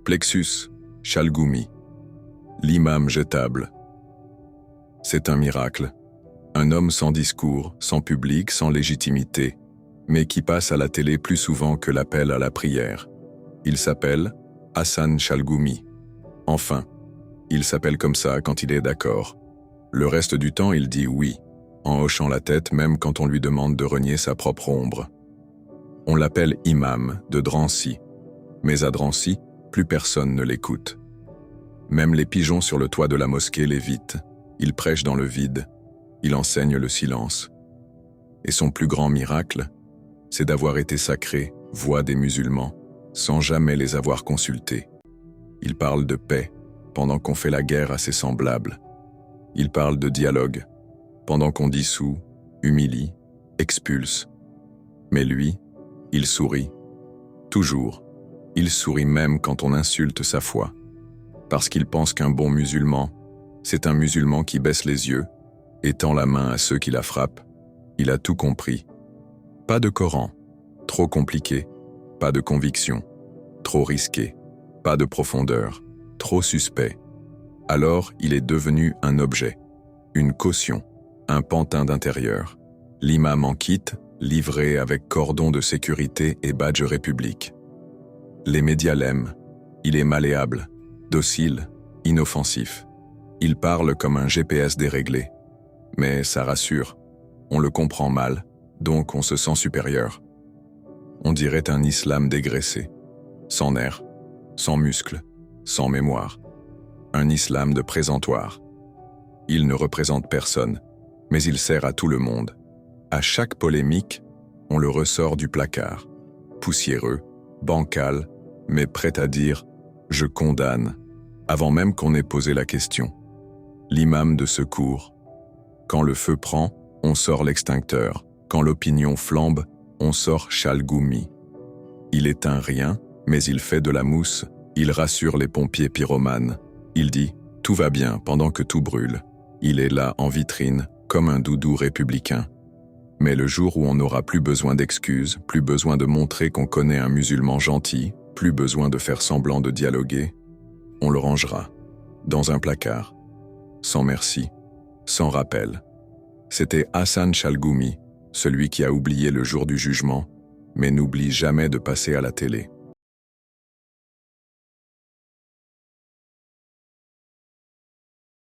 Plexus Chalgoumi, l'imam jetable. C'est un miracle. Un homme sans discours, sans public, sans légitimité, mais qui passe à la télé plus souvent que l'appel à la prière. Il s'appelle Hassan Chalgoumi. Enfin, il s'appelle comme ça quand il est d'accord. Le reste du temps, il dit oui, en hochant la tête même quand on lui demande de renier sa propre ombre. On l'appelle imam de Drancy, mais à Drancy, plus personne ne l'écoute. Même les pigeons sur le toit de la mosquée l'évitent. Il prêche dans le vide. Il enseigne le silence. Et son plus grand miracle, c'est d'avoir été sacré, voix des musulmans, sans jamais les avoir consultés. Il parle de paix, pendant qu'on fait la guerre à ses semblables. Il parle de dialogue, pendant qu'on dissout, humilie, expulse. Mais lui, il sourit. Toujours. Il sourit même quand on insulte sa foi. Parce qu'il pense qu'un bon musulman, c'est un musulman qui baisse les yeux et tend la main à ceux qui la frappent. Il a tout compris. Pas de Coran, trop compliqué. Pas de conviction, trop risqué. Pas de profondeur, trop suspect. Alors il est devenu un objet, une caution, un pantin d'intérieur. L'imam en quitte, livré avec cordon de sécurité et badge république. Les médias l'aiment. Il est malléable, docile, inoffensif. Il parle comme un GPS déréglé. Mais ça rassure. On le comprend mal, donc on se sent supérieur. On dirait un islam dégraissé, sans nerfs, sans muscles, sans mémoire. Un islam de présentoir. Il ne représente personne, mais il sert à tout le monde. À chaque polémique, on le ressort du placard. Poussiéreux, bancal, mais prêt à dire « je condamne » avant même qu'on ait posé la question. L'imam de secours. Quand le feu prend, on sort l'extincteur. Quand l'opinion flambe, on sort Chalgoumi. Il éteint rien, mais il fait de la mousse. Il rassure les pompiers pyromanes. Il dit « tout va bien » pendant que tout brûle. Il est là en vitrine, comme un doudou républicain. Mais le jour où on n'aura plus besoin d'excuses, plus besoin de montrer qu'on connaît un musulman gentil, plus besoin de faire semblant de dialoguer, on le rangera, dans un placard, sans merci, sans rappel. C'était Hassan Chalgoumi, celui qui a oublié le jour du jugement, mais n'oublie jamais de passer à la télé.